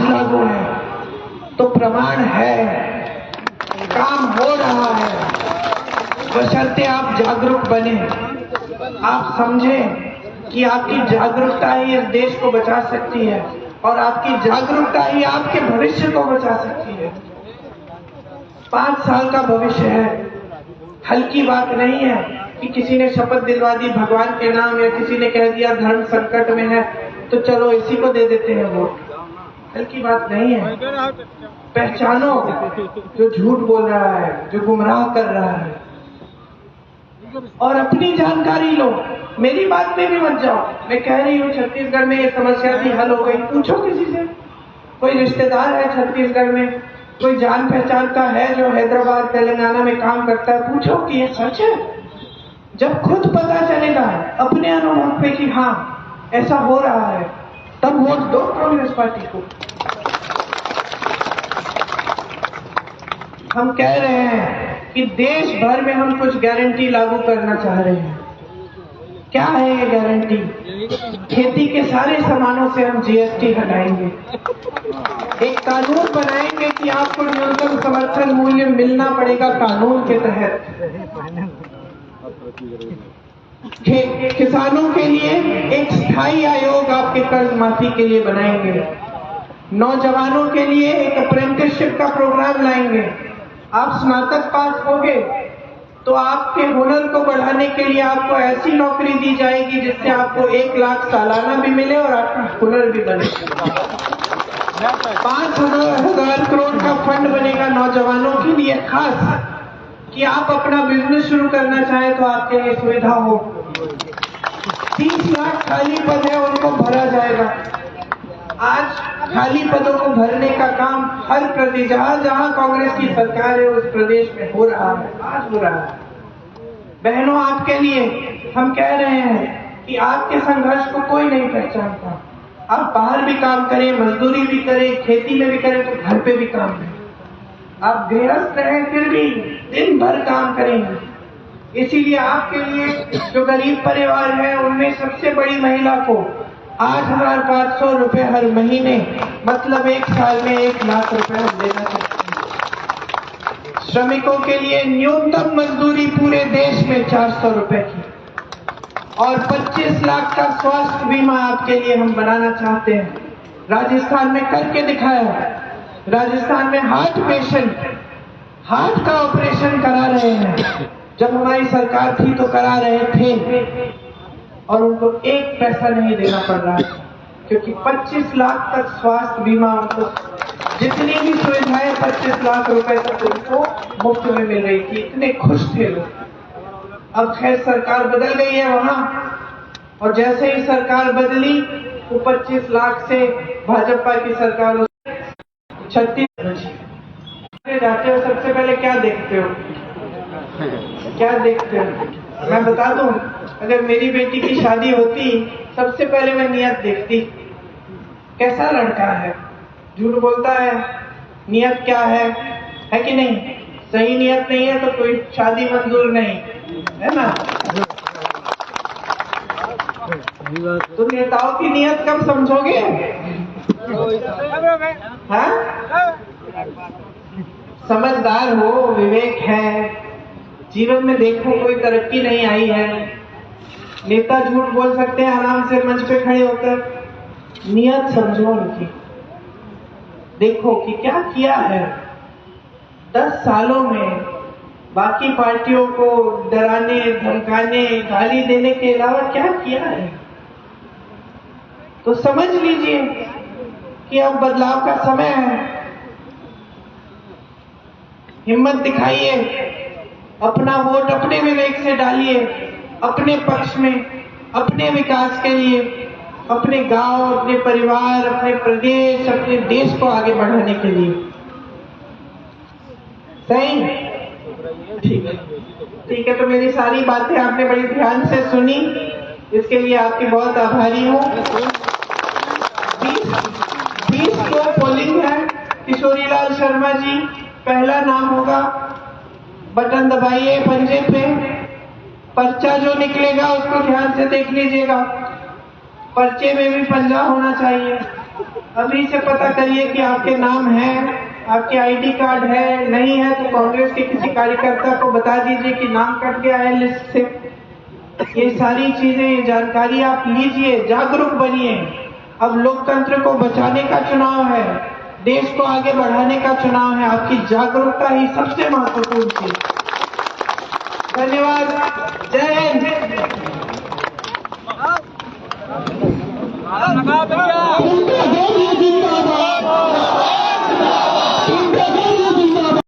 आज लागू है तो प्रमाण है, काम हो रहा है। बशर्ते आप जागरूक बने, आप समझें कि आपकी जागरूकता ही इस देश को बचा सकती है और आपकी जागरूकता ही आपके भविष्य को बचा सकती है। 5 साल का भविष्य है, हल्की बात नहीं है कि किसी ने शपथ दिलवा दी भगवान के नाम, या किसी ने कह दिया धर्म संकट में है तो चलो इसी को दे देते हैं वोट। हल्की बात नहीं है। पहचानो जो झूठ बोल रहा है, जो गुमराह कर रहा है, और अपनी जानकारी लो। मेरी बात पे भी मत जाओ। मैं कह रही हूँ छत्तीसगढ़ में ये समस्या थी, हल हो गई। पूछो किसी से, कोई रिश्तेदार है छत्तीसगढ़ में, कोई जान पहचान का है जो हैदराबाद तेलंगाना में काम करता है, पूछो कि ये सच है। जब खुद पता चलेगा अपने अनुभव पे कि हाँ ऐसा हो रहा है, तब वोट दो कांग्रेस पार्टी को। हम कह रहे हैं कि देश भर में हम कुछ गारंटी लागू करना चाह रहे हैं। क्या है ये गारंटी? खेती के सारे सामानों से हम जीएसटी हटाएंगे। एक कानून बनाएंगे कि आपको न्यूनतम समर्थन मूल्य मिलना पड़ेगा कानून के तहत। किसानों के लिए एक स्थायी आयोग आपके कर्ज माफी के लिए बनाएंगे। नौजवानों के लिए एक अप्रेंटिसशिप का प्रोग्राम लाएंगे। आप स्नातक पास होंगे तो आपके हुनर को बढ़ाने के लिए आपको ऐसी नौकरी दी जाएगी जिससे आपको 1 लाख सालाना भी मिले और आपका हुनर भी बने। 5,000 करोड़ का फंड बनेगा नौजवानों के लिए खास, कि आप अपना बिजनेस शुरू करना चाहें तो आपके लिए सुविधा हो। 30 लाख खाली पद है, उनको भरा जाएगा। आज खाली पदों को भरने का काम हर प्रदेश, जहां कांग्रेस की सरकार है उस प्रदेश में हो रहा है, आज हो रहा है। बहनों, आपके लिए हम कह रहे हैं कि आपके संघर्ष को कोई नहीं पहचानता। आप बाहर भी काम करें, मजदूरी भी करें, खेती में भी करें, तो घर पे भी काम करें। आप गृहस्थ हैं फिर भी दिन भर काम करेंगे। इसीलिए आपके लिए जो गरीब परिवार है उनमें सबसे बड़ी महिला को 8,500 रुपए हर महीने, मतलब 1 साल में 1 लाख रुपए हम देना चाहते हैं। श्रमिकों के लिए न्यूनतम मजदूरी पूरे देश में 400 रुपए की, और 25 लाख का स्वास्थ्य बीमा आपके लिए हम बनाना चाहते हैं। राजस्थान में करके दिखाया। राजस्थान में हार्ट पेशेंट हार्ट का ऑपरेशन करा रहे हैं, जब हमारी सरकार थी तो करा रहे थे, और उनको 1 पैसा नहीं देना पड़ रहा है, क्योंकि 25 लाख तक स्वास्थ्य बीमा, उनको जितनी भी सुविधाएं 25 लाख रुपए तक उनको मुफ्त में मिल रही थी। इतने खुश थे लोग। अब खैर सरकार बदल गई है वहां, और जैसे ही सरकार बदली वो 25 लाख से भाजपा की सरकार 36 जाते हो। सबसे पहले क्या देखते हो? क्या देखते हो? मैं बता दूं, अगर मेरी बेटी की शादी होती सबसे पहले मैं नियत देखती, कैसा लड़का है, झूठ बोलता है, नियत क्या है कि नहीं? सही नियत नहीं है तो कोई शादी मंजूर नहीं है ना। तो नेताओं की नियत कब समझोगे? हाँ? समझदार हो, विवेक है, जीवन में देखो कोई तरक्की नहीं आई है। नेता झूठ बोल सकते हैं आराम से मंच पे खड़े होकर, नियत समझो उनकी, देखो कि क्या किया है 10 सालों में। बाकी पार्टियों को डराने, धमकाने, गाली देने के अलावा क्या किया है, तो समझ लीजिए कि अब बदलाव का समय है। हिम्मत दिखाइए, अपना वोट अपने विवेक से डालिए, अपने पक्ष में, अपने विकास के लिए, अपने गांव, अपने परिवार, अपने प्रदेश, अपने देश को आगे बढ़ाने के लिए। सही? ठीक है। तो मेरी सारी बातें आपने बड़ी ध्यान से सुनी, इसके लिए आपकी बहुत आभारी हूँ। 20 को पोलिंग है। किशोरीलाल शर्मा जी, पहला नाम होगा, बटन दबाइए पंजे पे, पर्चा जो निकलेगा उसको ध्यान से देख लीजिएगा, पर्चे में भी पंजा होना चाहिए। अभी से पता करिए कि आपके नाम है, आपके आईडी कार्ड है, नहीं है तो कांग्रेस के किसी कार्यकर्ता को बता दीजिए कि नाम कट गया है लिस्ट से। ये सारी चीजें, जानकारी आप लीजिए, जागरूक बनिए। अब लोकतंत्र को बचाने का चुनाव है, देश को आगे बढ़ाने का चुनाव है। आपकी जागरूकता ही सबसे महत्वपूर्ण चीज। धन्यवाद। जय हिंद।